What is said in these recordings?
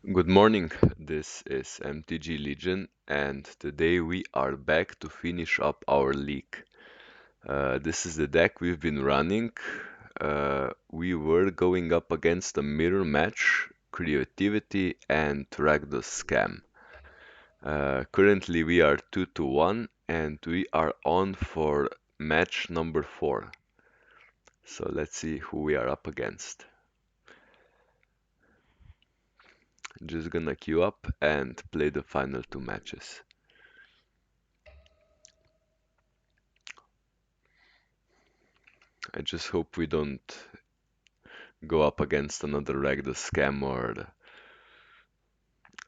Good morning, this is MTG Legion, and today we are back to finish up our league. This is the deck we've been running. We were going up against a mirror match, creativity, and Ragdoll scam. Currently we are 2 to 1, and we are on for match number 4. So let's see who we are up against. Just gonna queue up and play the final two matches. I just hope we don't go up against another Ragdoll scam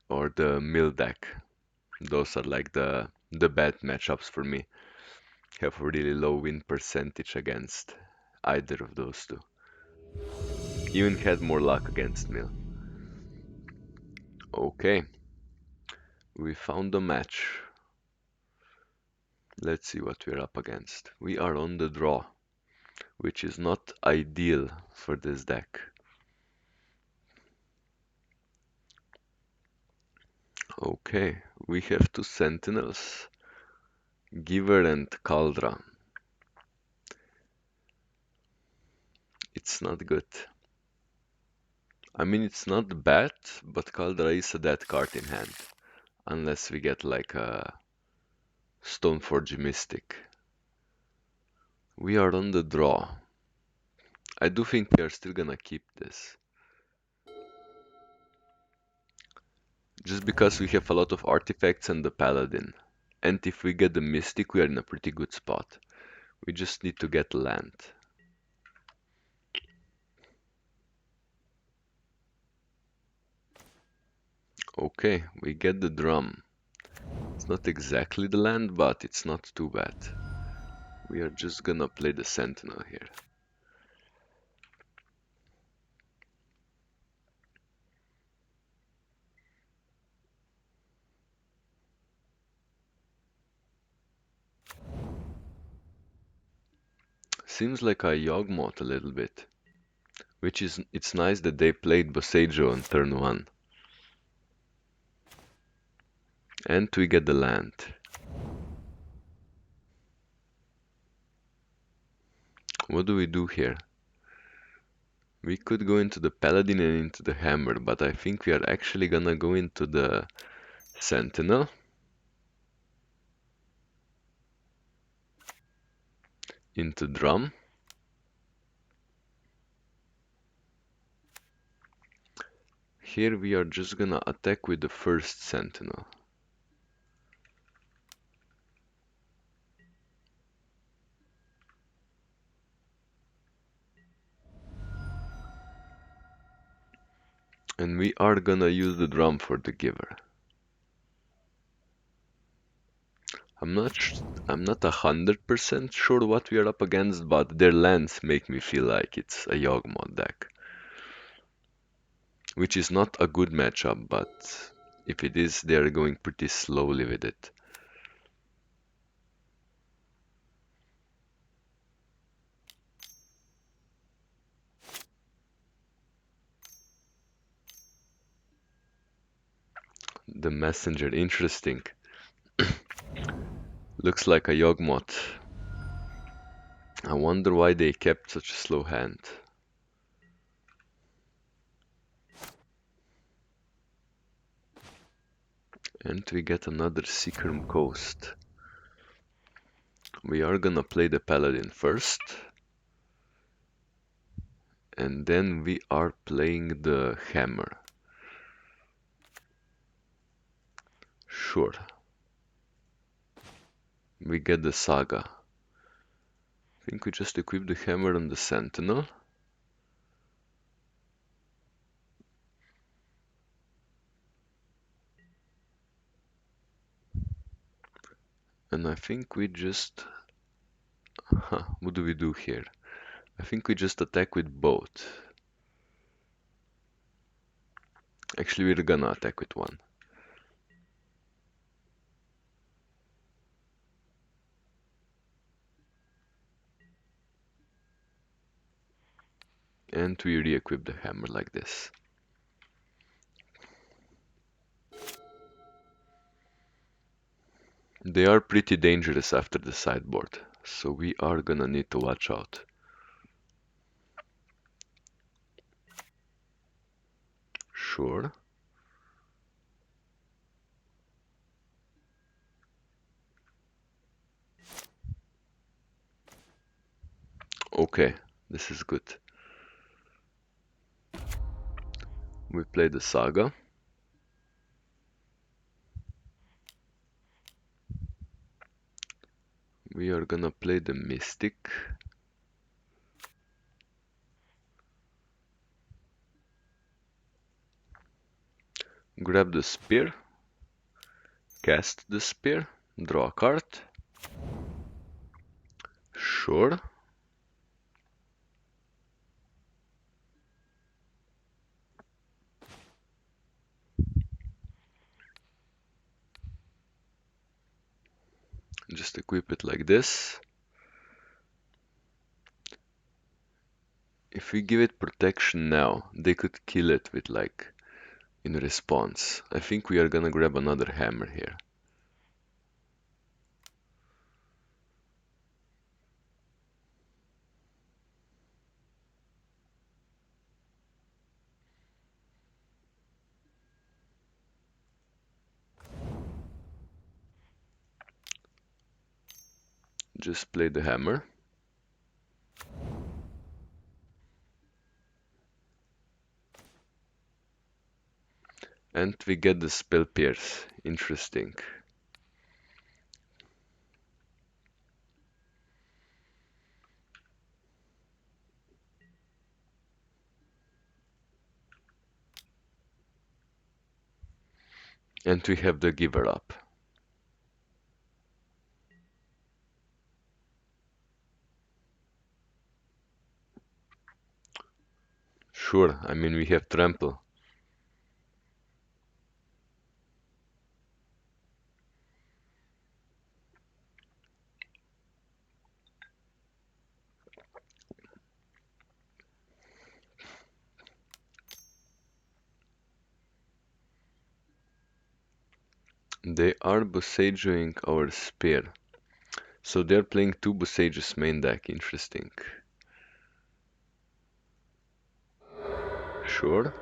or the mill deck. Those are like the bad matchups for me. Have a really low win percentage against either of those two. Even had more luck against mill. Okay, we found a match. Let's see what we're up against. We are on the draw, which is not ideal for this deck. Okay, we have two Sentinels, Giver and Caldra. It's not good. I mean, it's not bad, but Caldra is a dead card in hand. Unless we get like a Stoneforge Mystic. We are on the draw. I do think we are still gonna keep this. Just because we have a lot of artifacts and the Paladin. And if we get the Mystic, we are in a pretty good spot. We just need to get land. Okay, we get the drum. It's not exactly the land, but it's not too bad. We are just gonna play the Sentinel here. Seems like a Yawgmoth a little bit. Which is, it's nice that they played Boseiju on turn 1. And we get the land. What do we do here? We could go into the Paladin and into the Hammer, but I think we are actually gonna go into the Sentinel. Into Drum. Here we are just gonna attack with the first Sentinel. And we are gonna use the Drum for the Giver. I'm not 100% sure what we are up against, but their lands make me feel like it's a Yawgmoth deck. Which is not a good matchup, but if it is, they are going pretty slowly with it. The Messenger, interesting. Looks like a Yawgmoth. I wonder why they kept such a slow hand. And we get another Seacrum Coast. We are gonna play the Paladin first. And then we are playing the Hammer. Sure. We get the Saga. I think we just equip the Hammer on the Sentinel. And I think we just... what do we do here? I think we just attack with both. Actually, we're gonna attack with one. And we re-equip the hammer like this. They are pretty dangerous after the sideboard, so we are gonna need to watch out. Sure. Okay, this is good. We play the Saga. We are gonna play the Mystic. Grab the Spear. Cast the Spear. Draw a card. Sure. Just equip it like this. If we give it protection now, they could kill it with like in response. I think we are gonna grab another hammer here. Just play the hammer. And we get the spell pierce. Interesting. And we have the giver up. Sure, I mean we have trample. They are besieging our spear. So they're playing two Bosages main deck. Interesting. Sure.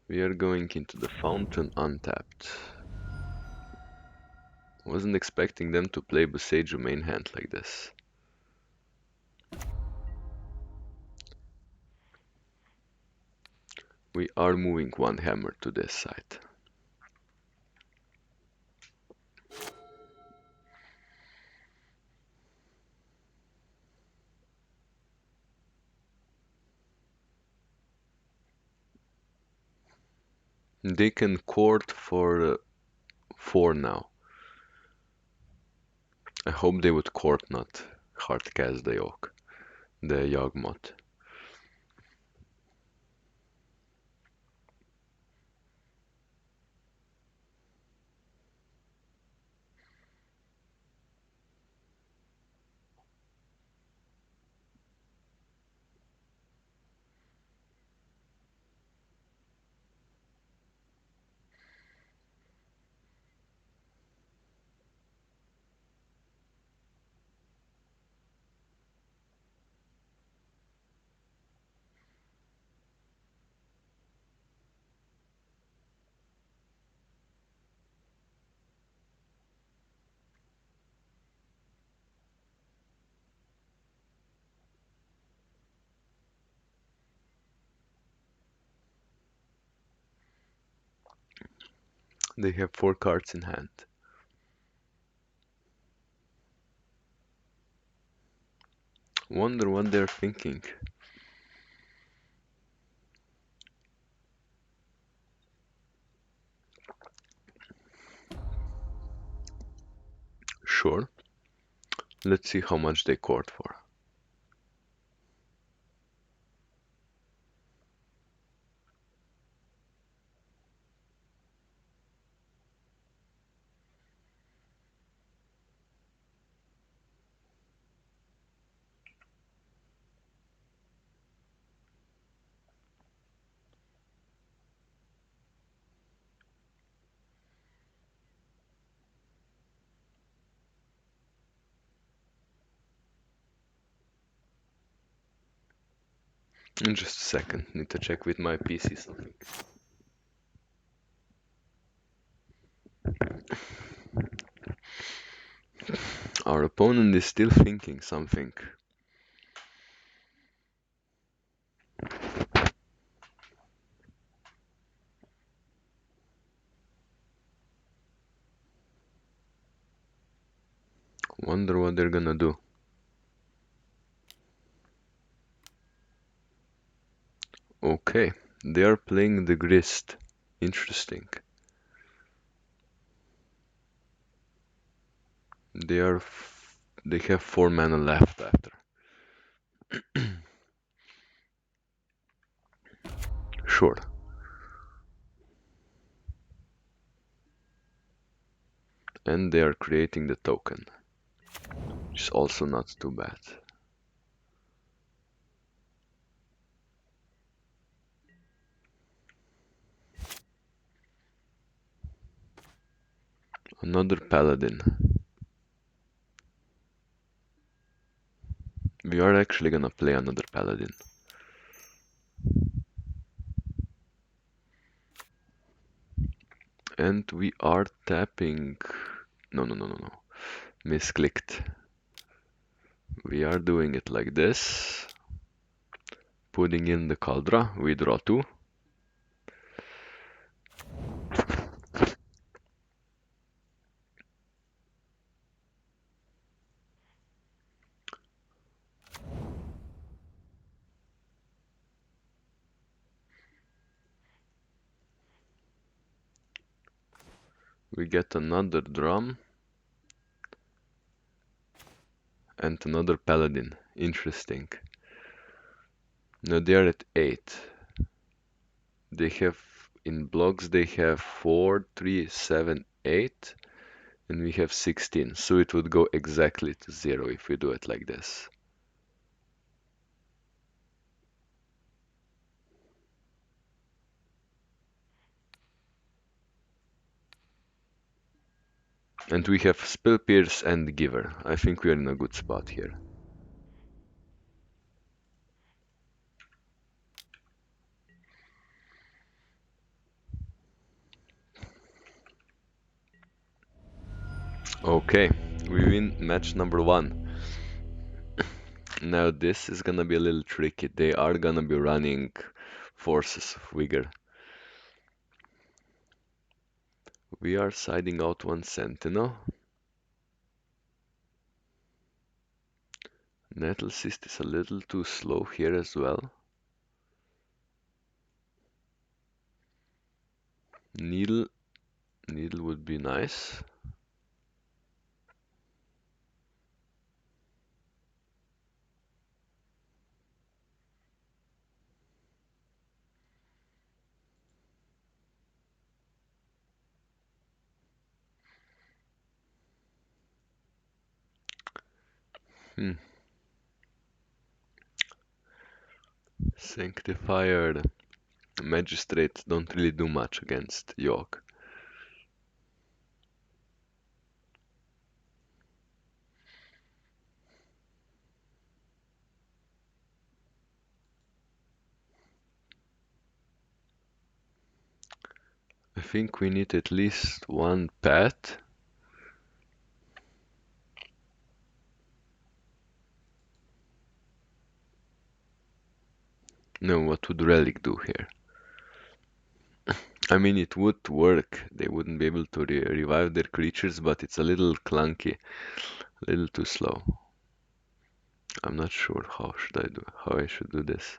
We are going into the fountain untapped. Wasn't expecting them to play Boseiju main hand like this. We are moving one hammer to this side. They can court for 4 now. I hope they would court not hardcast the Yoke, the Yawgmoth. They have 4 cards in hand. Wonder what they're thinking. Sure. Let's see how much they court for. In just a second, need to check with my PC something. Our opponent is still thinking something. Wonder what they're gonna do. Okay, they are playing the grist. Interesting. They have 4 mana left after. Sure. And they are creating the token, which is also not too bad. Another paladin. We are actually gonna play another paladin. And we are tapping. No. Misclicked. We are doing it like this. Putting in the Caldra. We draw 2. We get another drum. And another paladin. Interesting. Now they are at 8. They have, in blocks, they have 4, 3, 7, 8. And we have 16. So it would go exactly to 0 if we do it like this. And we have Spell Pierce and Giver. I think we are in a good spot here. Okay, we win match number 1. Now this is gonna be a little tricky. They are gonna be running Forces of Vigor. We are siding out 1 Sentinel. Nettle Cyst is a little too slow here as well. Needle would be nice. Sanctifier Magistrates don't really do much against York. I think we need at least 1 pet. No, what would Relic do here? I mean, it would work. They wouldn't be able to revive their creatures, but it's a little clunky, a little too slow. I'm not sure how I should do this.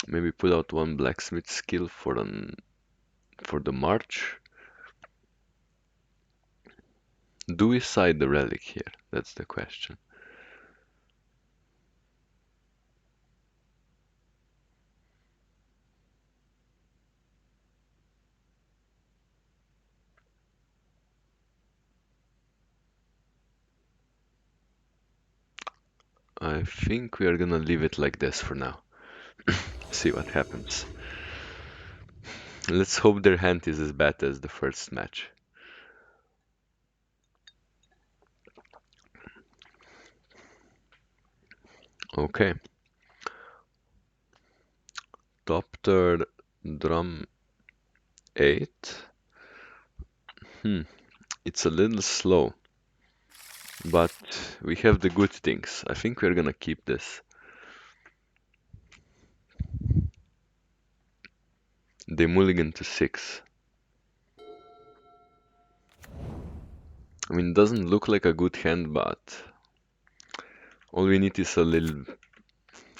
Maybe put out 1 blacksmith skill for the march. Do we side the relic here? That's the question. I think we are gonna leave it like this for now. See what happens. Let's hope their hand is as bad as the first match. Okay. Top third, drum 8. It's a little slow, but we have the good things. I think we're gonna keep this. They mulligan to 6. I mean, it doesn't look like a good hand, but all we need is a little.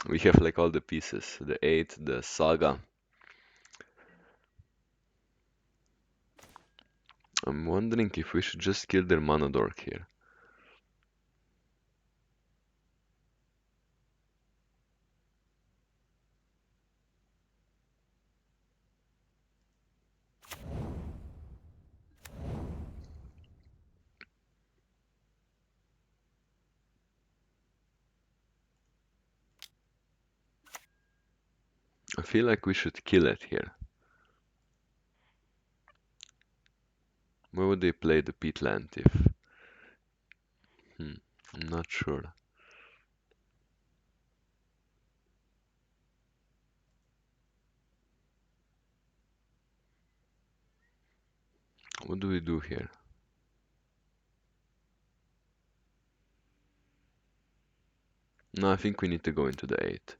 We have like all the pieces, the 8, the saga. I'm wondering if we should just kill their mana dork here. I feel like we should kill it here. Where would they play the peatland if? I'm not sure. What do we do here? No, I think we need to go into the 8.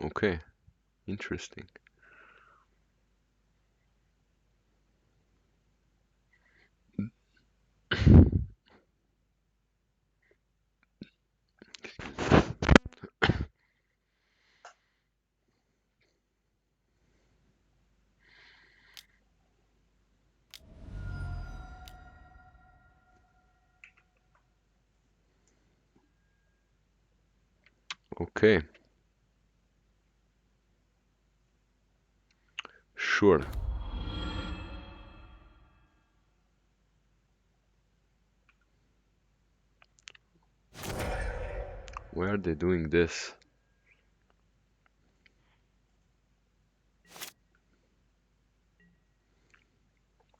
Okay, interesting. Okay, sure. Why are they doing this?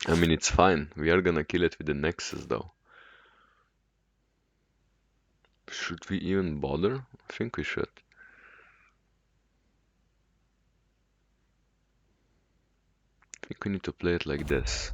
I mean, it's fine. We are gonna kill it with the Nexus though. Should we even bother? I think we should. I think we need to play it like this.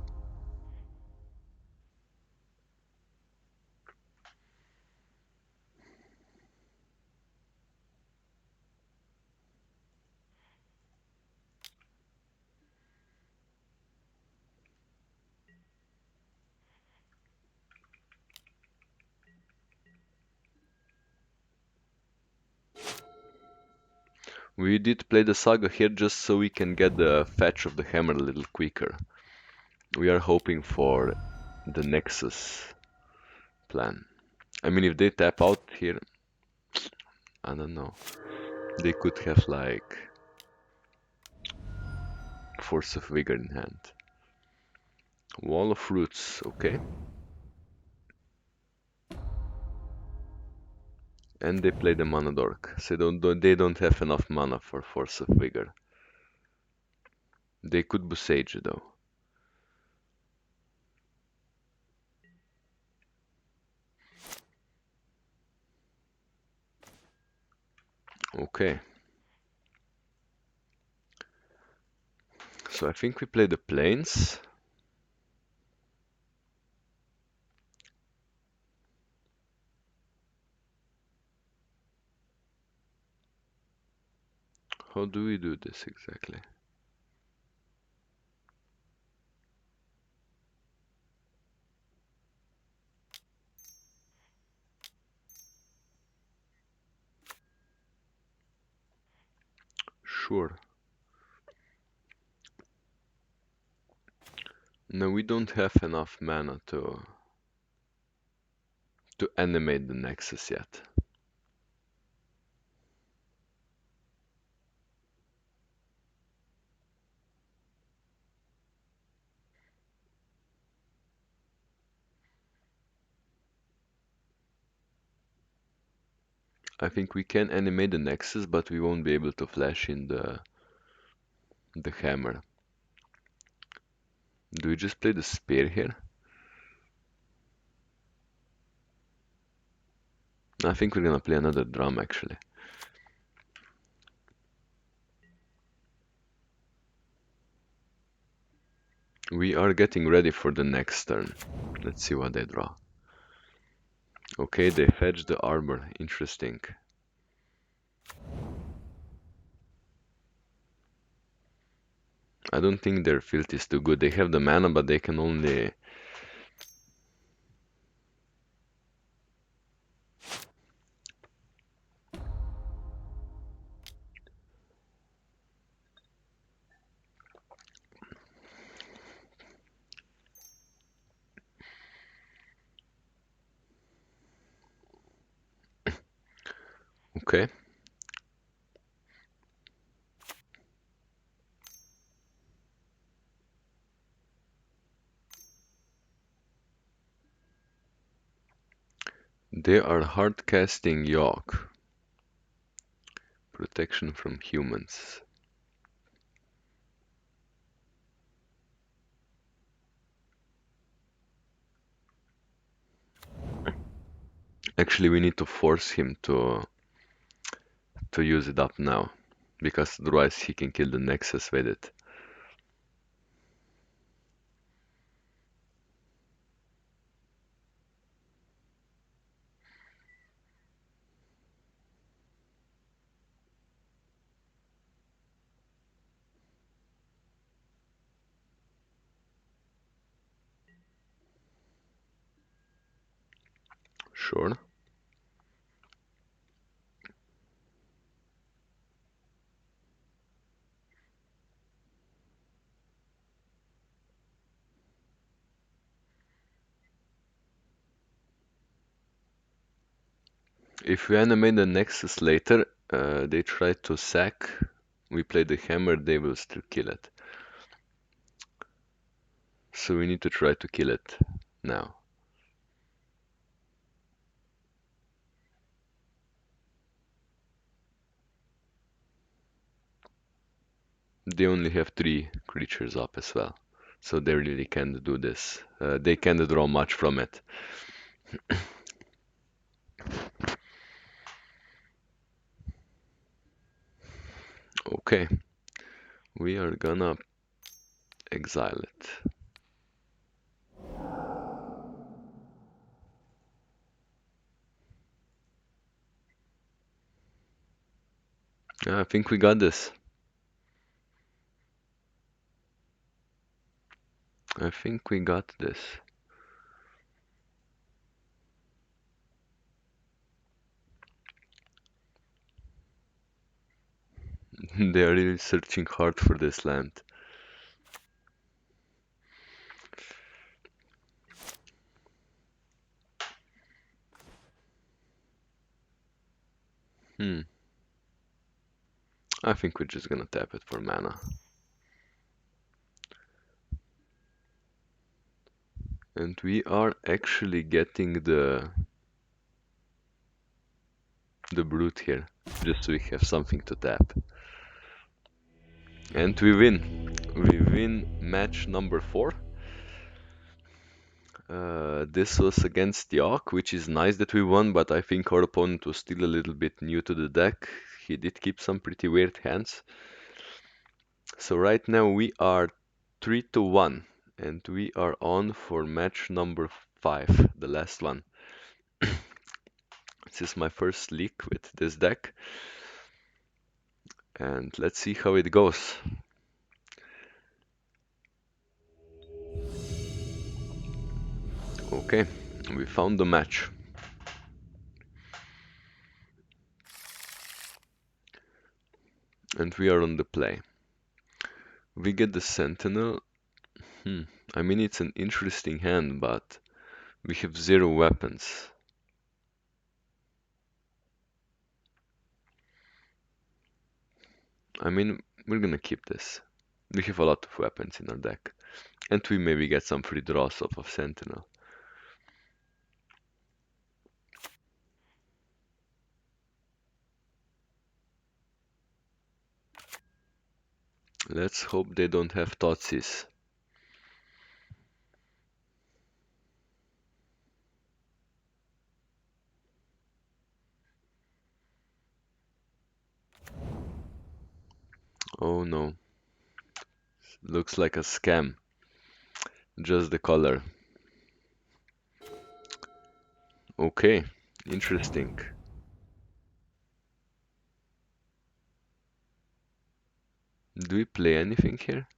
We did play the Saga here just so we can get the fetch of the hammer a little quicker. We are hoping for the Nexus plan. I mean, if they tap out here, I don't know. They could have like Force of Vigor in hand. Wall of Roots, okay. And they play the Mana Dork, so they don't have enough mana for Force of Vigor. They could Busage though. Okay. So I think we play the Plains. How do we do this exactly? Sure. No, we don't have enough mana to animate the Nexus yet. I think we can animate the Nexus, but we won't be able to flash in the the hammer. Do we just play the spear here? I think we're gonna play another drum actually. We are getting ready for the next turn. Let's see what they draw. Okay, they fetch the arbor. Interesting. I don't think their filth is too good. They have the mana, but they can only... Okay. They are hard casting York. Protection from humans. Actually, we need to force him to use it up now, because otherwise he can kill the Nexus with it. Sure. If we animate the Nexus later, they try to sack, we play the hammer, they will still kill it. So we need to try to kill it now. They only have 3 creatures up as well, so they really can't do this. They can't draw much from it. Okay, we are gonna exile it. I think we got this. I think we got this. They are really searching hard for this land. I think we're just gonna tap it for mana. And we are actually getting the brute here, just so we have something to tap. And we win. We win match number 4. This was against Yak, which is nice that we won, but I think our opponent was still a little bit new to the deck. He did keep some pretty weird hands. So right now we are 3-1, and we are on for match number 5, the last one. This is my first leak with this deck, and let's see how it goes. Okay, we found the match. And we are on the play. We get the Sentinel. I mean, it's an interesting hand, but we have 0 weapons. I mean, we're gonna keep this. We have a lot of weapons in our deck. And we maybe get some free draws off of Sentinel. Let's hope they don't have Totsis. Oh no, looks like a scam. Just the color. Okay, interesting. Do we play anything here?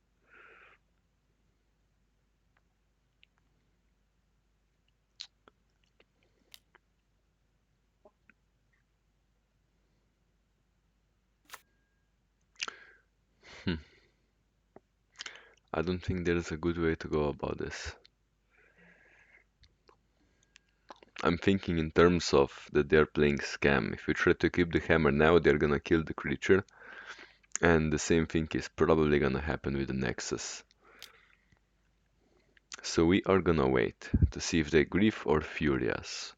Hmm. I don't think there's a good way to go about this. I'm thinking in terms of that they're playing scam. If we try to keep the hammer now, they're gonna kill the creature. And the same thing is probably gonna happen with the Nexus. So we are gonna wait to see if they grief or furious.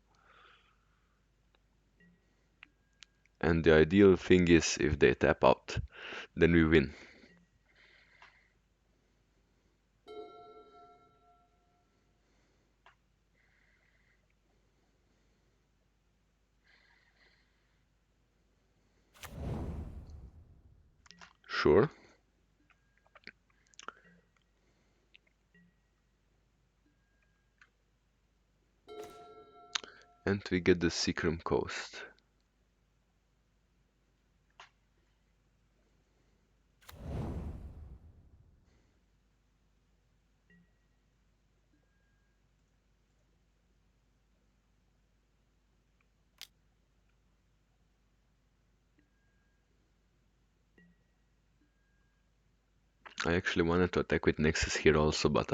And the ideal thing is if they tap out, then we win. Sure. And we get the Secrum Coast. I actually wanted to attack with Nexus here also, but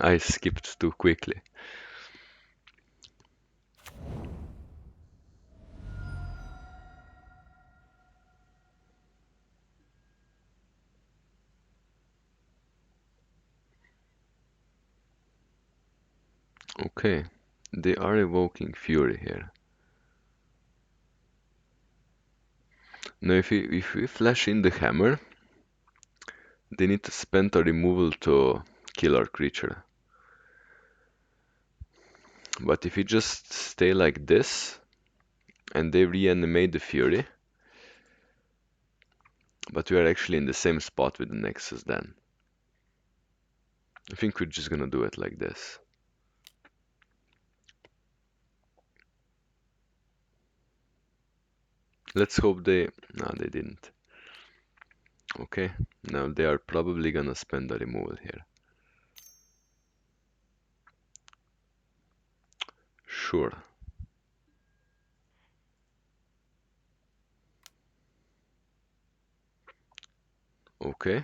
I skipped too quickly. Okay, they are evoking Fury here. Now if we flash in the hammer, they need to spend a removal to kill our creature. But if we just stay like this, and they reanimate the Fury, but we are actually in the same spot with the Nexus then. I think we're just gonna do it like this. Let's hope they... No, they didn't. Okay, now they are probably gonna spend a removal here. Sure. Okay.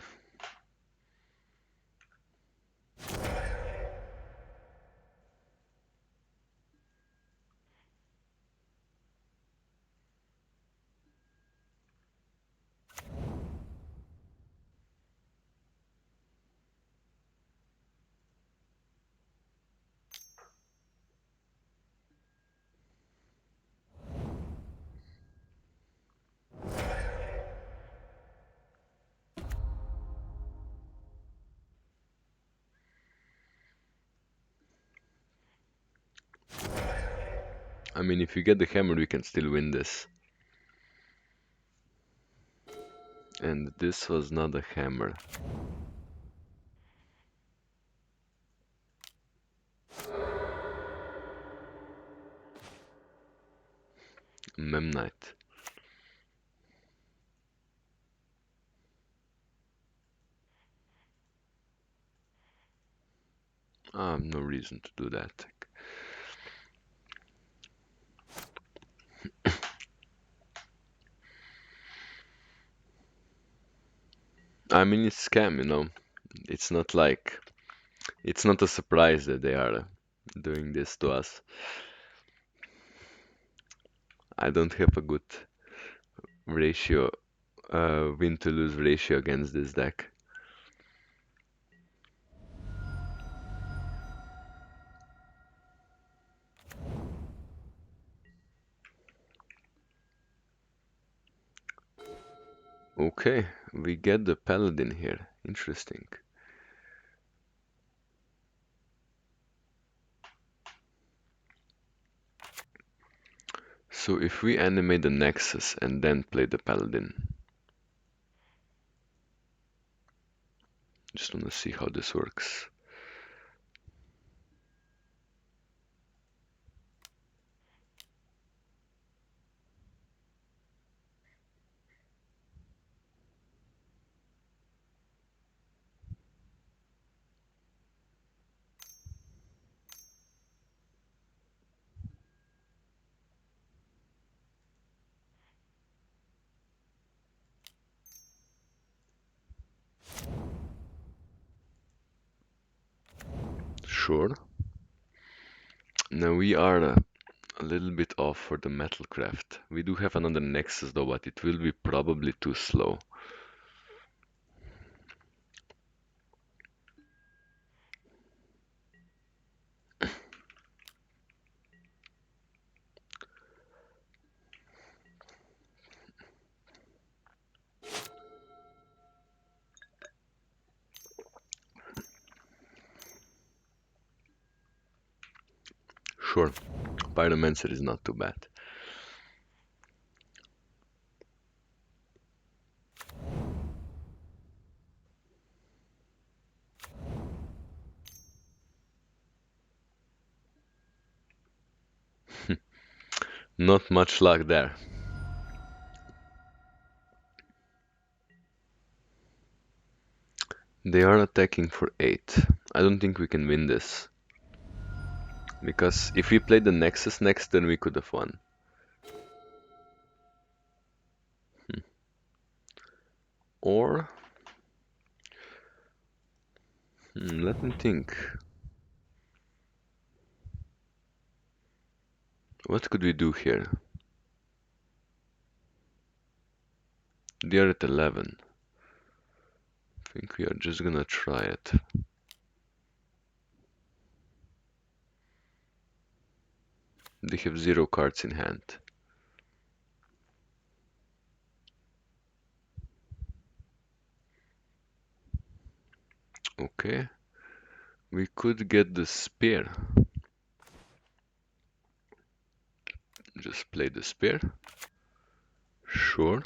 I mean, if you get the hammer, we can still win this. And this was not a hammer. Memnite. No reason to do that. I mean, it's scam, you know. It's not like... It's not a surprise that they are doing this to us. I don't have a good ratio, win to lose ratio against this deck. Okay, We get the paladin here. Interesting. So if we animate the Nexus and then play the paladin, just wanna see how this works. Sure. Now we are a little bit off for the metalcraft. We do have another Nexus though, but it will be probably too slow. Sure, Pyromancer is not too bad. Not much luck there. They are attacking for 8. I don't think we can win this. Because if we played the Nexus next, then we could have won. Or... let me think. What could we do here? They are at 11. I think we are just gonna try it. They have 0 cards in hand. Okay. We could get the spear. Just play the spear. Sure.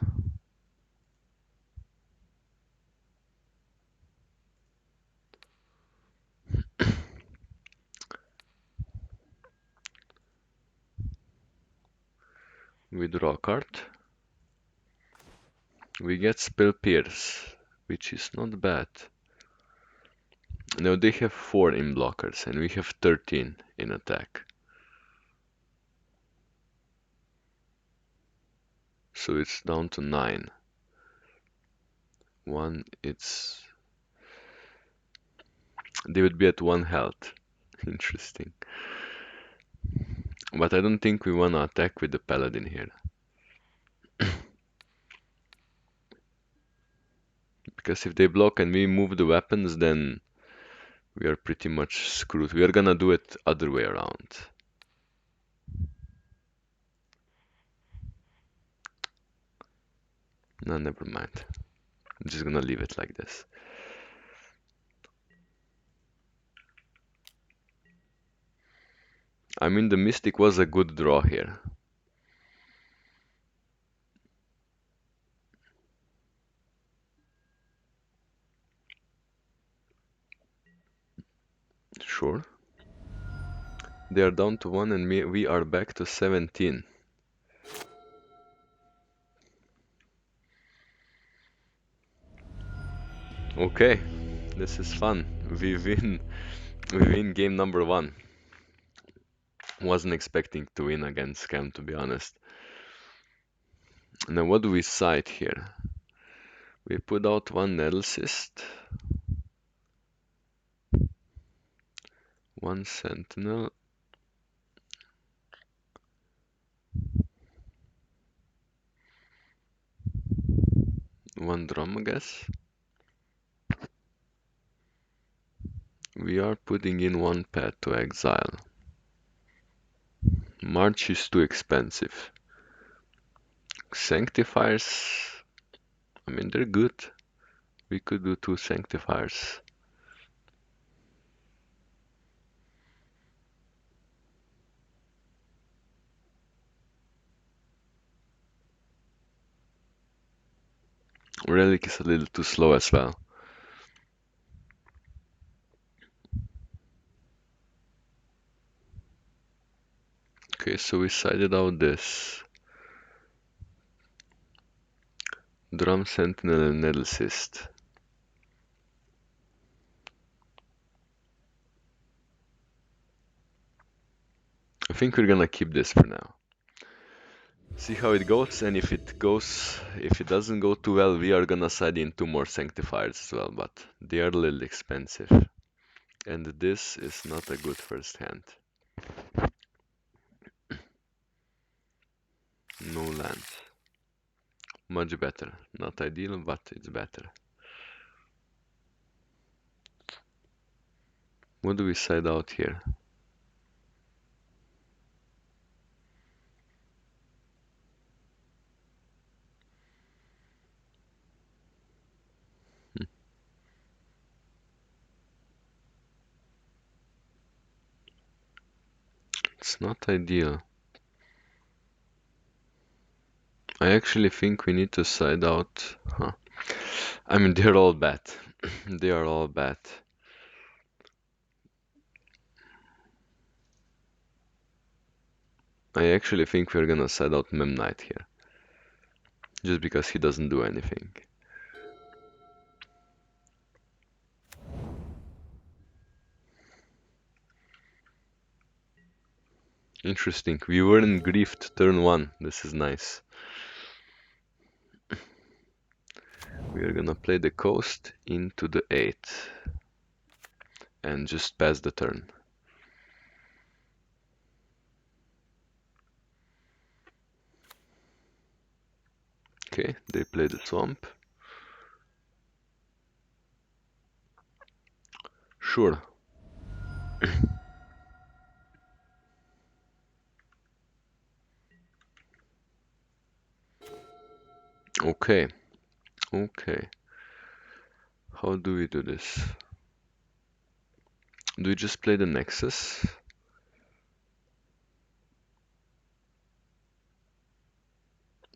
We draw a card. We get Spell Pierce, which is not bad. Now they have 4 in blockers and we have 13 in attack. So it's down to 9. They would be at 1 health. Interesting. But I don't think we wanna attack with the paladin here. Because if they block and we move the weapons, then we are pretty much screwed. We are gonna do it other way around. No, never mind. I'm just gonna leave it like this. I mean, the Mystic was a good draw here. Sure. They are down to 1 and we are back to 17. Okay, this is fun. We win game number 1. Wasn't expecting to win against Scam, to be honest. Now what do we cite here? We put out 1 Needlecyst, 1 Sentinel, 1 Drumgus. We are putting in 1 Path to Exile. March is too expensive. Sanctifiers, I I mean, they're good. We could do 2 sanctifiers. Relic is a little too slow as well. Okay, so we sided out this. Drum Sentinel and Nettle Cyst. I think we're gonna keep this for now. See how it goes, and if it doesn't go too well, we are gonna side in 2 more sanctifiers as well, but they are a little expensive. And this is not a good first hand. No land. Much better. Not ideal, but it's better. What do we side out here? It's not ideal. I actually think we need to side out. Huh. I mean, they're all bad. They are all bad. I actually think we're gonna side out Mem Knight here. Just because he doesn't do anything. Interesting. We weren't griefed turn 1. This is nice. We are gonna play the coast into the 8. And just pass the turn. Okay, they play the swamp. Sure. Okay. Okay. How do we do this? Do we just play the Nexus?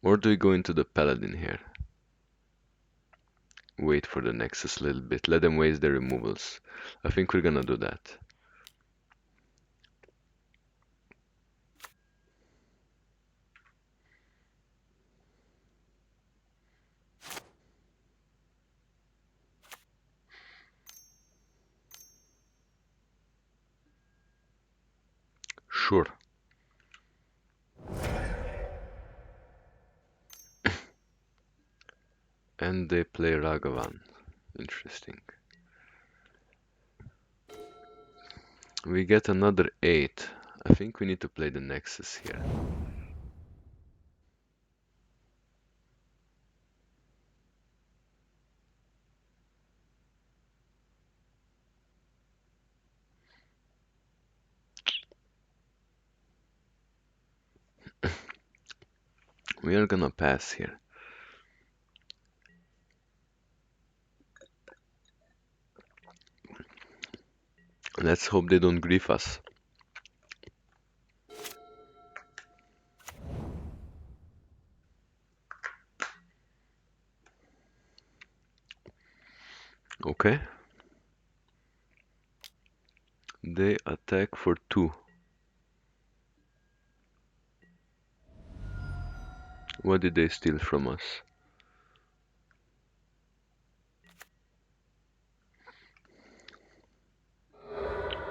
Or do we go into the Paladin here? Wait for the Nexus a little bit. Let them waste their removals. I think we're gonna do that. Sure. And they play Ragavan. Interesting. We get another 8. I think we need to play the Nexus here. We are gonna pass here. Let's hope they don't grief us. Okay. They attack for 2. What did they steal from us?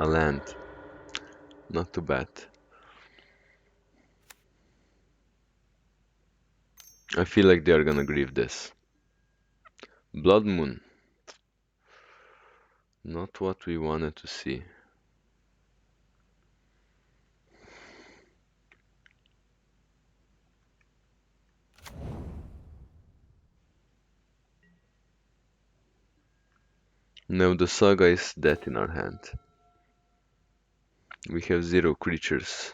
A land. Not too bad. I feel like they are gonna grieve this. Blood Moon. Not what we wanted to see. Now the Saga is dead in our hand. We have 0 creatures.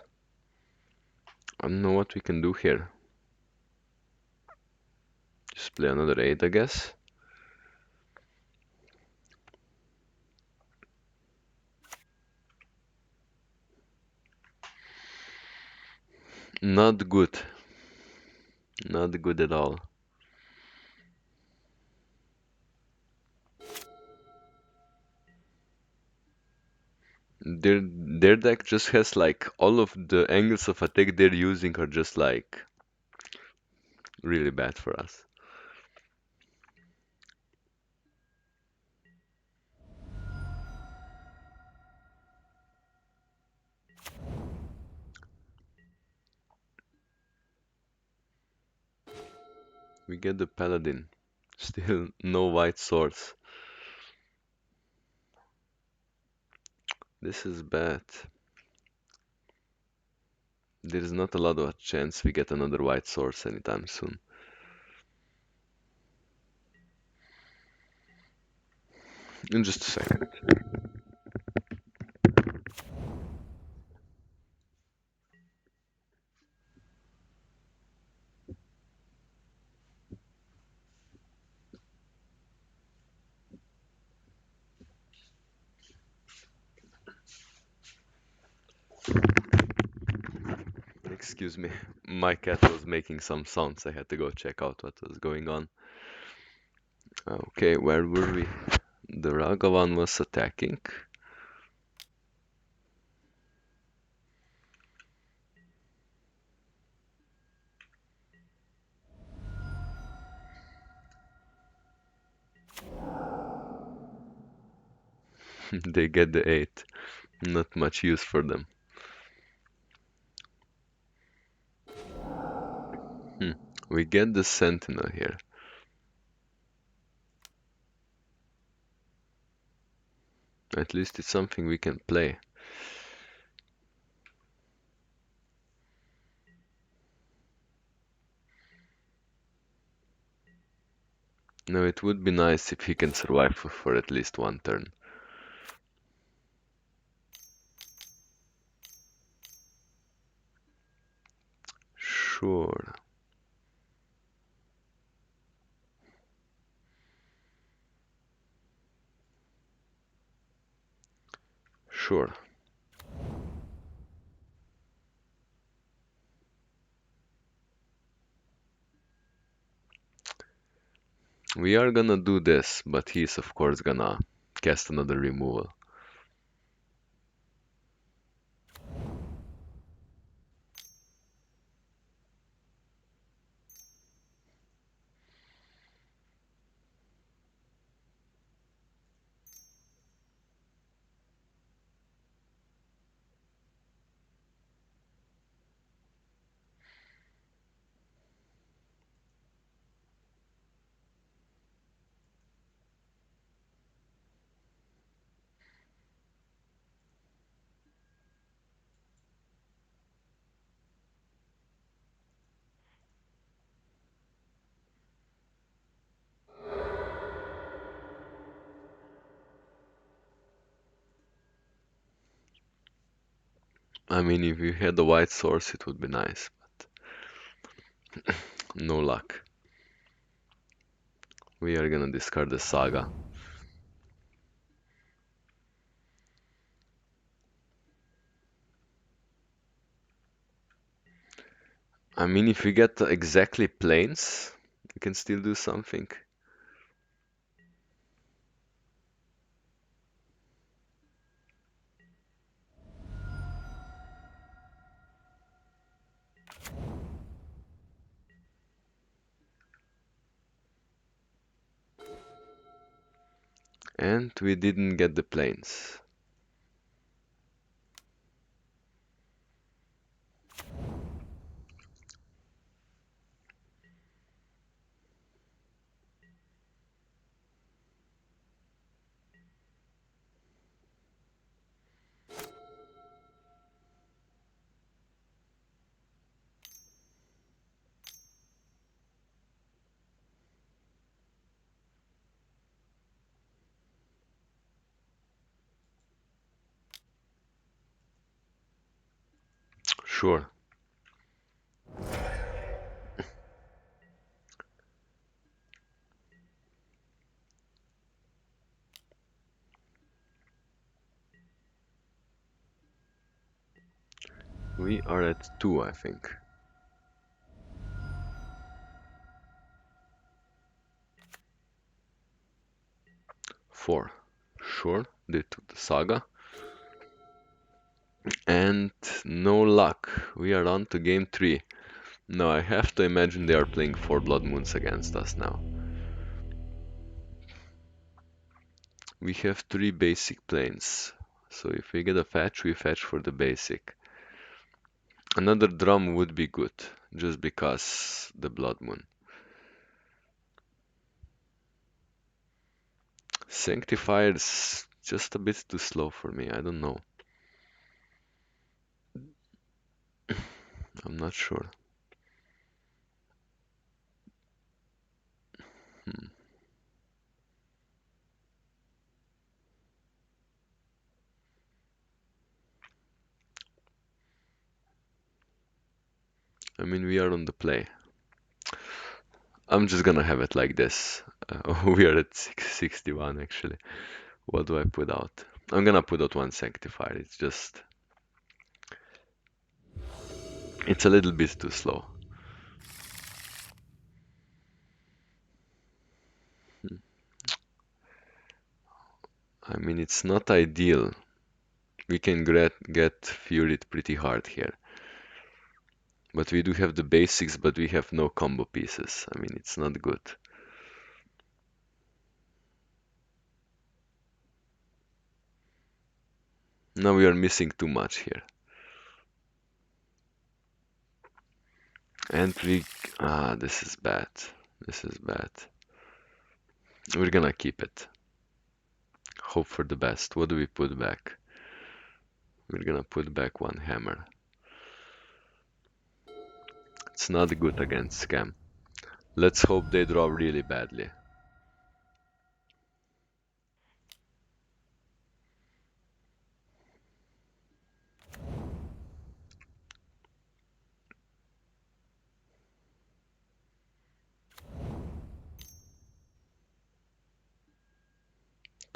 I don't know what we can do here. Just play another 8, I guess. Not good. Not good at all. Their deck just has like all of the angles of attack they're using are just like really bad for us. We get the paladin. Still no white swords. This is bad. There's not a lot of chance we get another white source anytime soon. In just a second. Excuse me, my cat was making some sounds. I had to go check out what was going on. Okay, where were we? The Ragavan was attacking. They get the 8. Not much use for them. Hmm. We get the Sentinel here. At least it's something we can play. No, it would be nice if he can survive for at least one turn. Sure. Sure. We are gonna do this, but he's of course gonna cast another removal. I mean, if you had a white source, it would be nice, but no luck. We are gonna discard the Saga. I mean, if we get exactly planes, we can still do something. And we didn't get the planes. Sure. We are at 2, I think. Four. Sure, they took the saga. And no luck. We are on to game 3. Now I have to imagine they are playing 4 Blood Moons against us now. We have 3 basic planes. So if we get a fetch, we fetch for the basic. Another drum would be good, just because the Blood Moon. Sanctifier's just a bit too slow for me, I don't know. I'm not sure. Hmm. I mean, we are on the play. I'm just gonna have it like this. We are at 61 actually. What do I put out? I'm gonna put out one Sanctifier. It's a little bit too slow. Hmm. I mean, it's not ideal. We can get Furied pretty hard here. But we do have the basics, but we have no combo pieces. I mean, it's not good. Now we are missing too much here. And this is bad. This is bad. We're gonna keep it. Hope for the best. What do we put back? We're gonna put back one hammer. It's not good against Scam. Let's hope they draw really badly.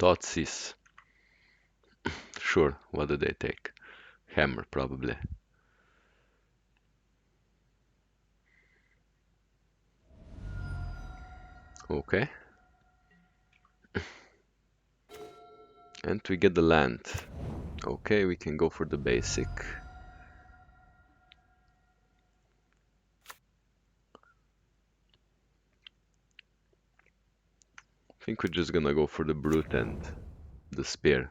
Thoughtseize. Sure, what do they take? Hammer, probably. Okay. And we get the land. Okay, we can go for the basic. I think we're just gonna go for the brute and the spear.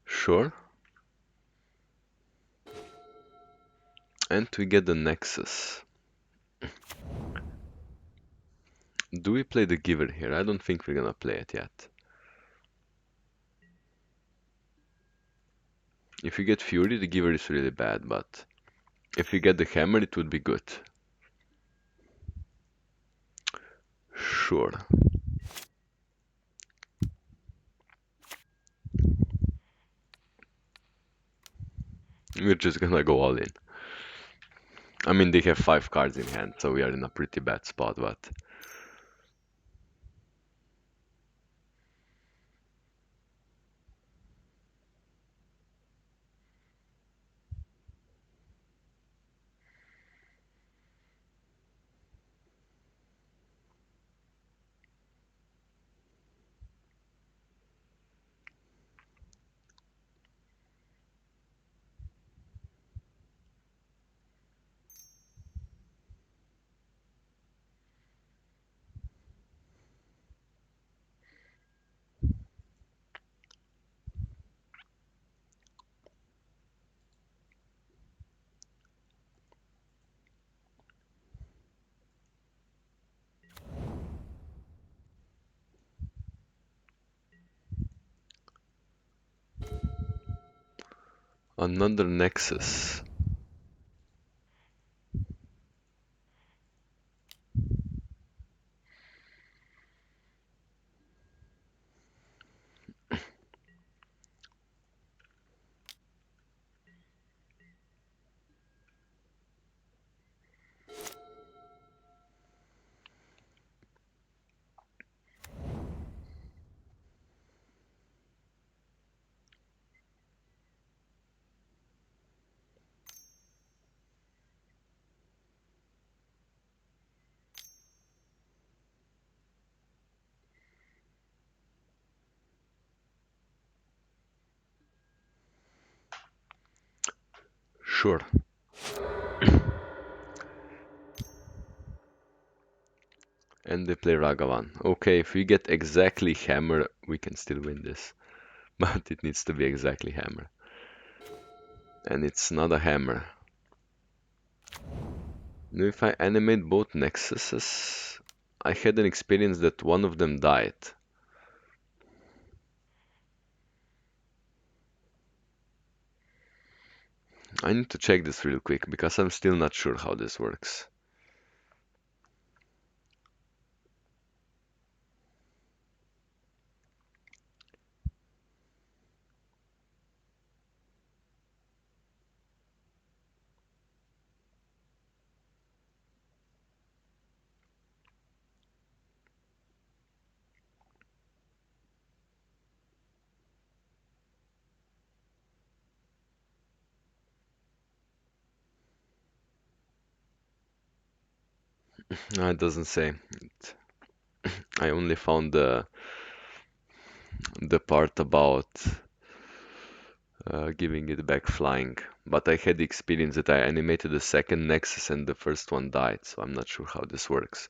Sure. And we get the Nexus. Do we play the Giver here? I don't think we're gonna play it yet. If we get Fury, the Giver is really bad, but if we get the Hammer, it would be good. Sure. We're just gonna go all in. I mean, they have 5 cards in hand, so we are in a pretty bad spot, but... Another Nexus. Sure. And they play Ragavan. Okay, if we get exactly hammer, we can still win this. But it needs to be exactly hammer. And it's not a hammer. Now if I animate both nexuses, I had an experience that one of them died. I need to check this real quick because I'm still not sure how this works. No, it doesn't say. I only found the part about giving it back flying. But I had the experience that I animated the second nexus and the first one died, so I'm not sure how this works.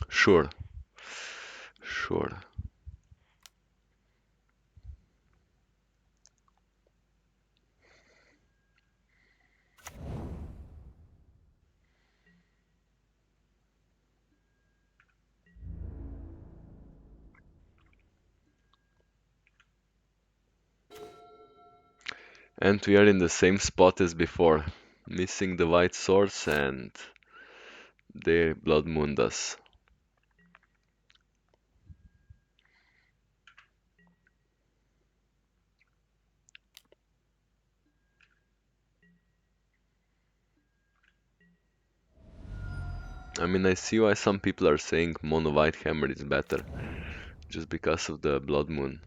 Sure, sure. And we are in the same spot as before, missing the white source and they blood mooned us. I mean, I see why some people are saying mono white hammer is better, just because of the blood moon.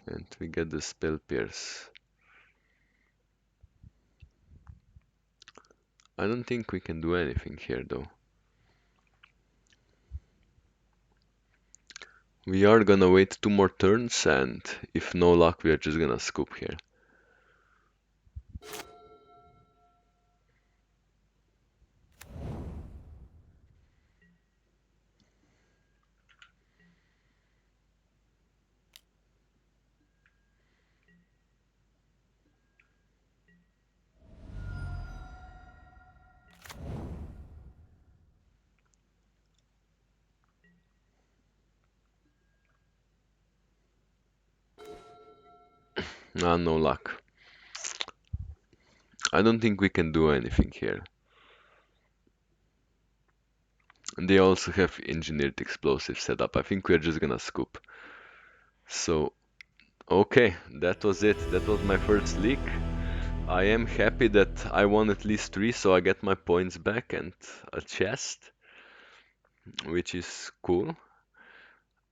And we get the spell pierce. I don't think we can do anything here though. We are gonna wait 2 more turns and if no luck we are just gonna scoop here. Ah, no luck. I don't think we can do anything here. They also have engineered explosives set up. I think we're just gonna scoop. So, okay, that was it. That was my first leak. I am happy that I won at least 3, so I get my points back and a chest, which is cool.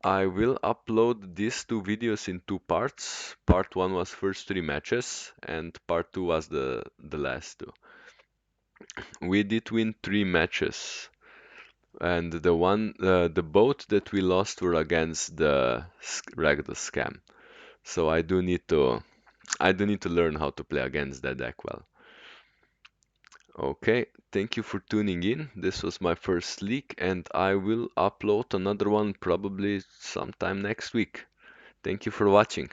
I will upload these 2 videos in 2 parts. Part 1 was first 3 matches, and part 2 was the last 2. We did win 3 matches. And the both that we lost were against the Ragdoll scam. So I do need to learn how to play against that deck well. Okay, thank you for tuning in. This was my first leak, and I will upload another one probably sometime next week. Thank you for watching.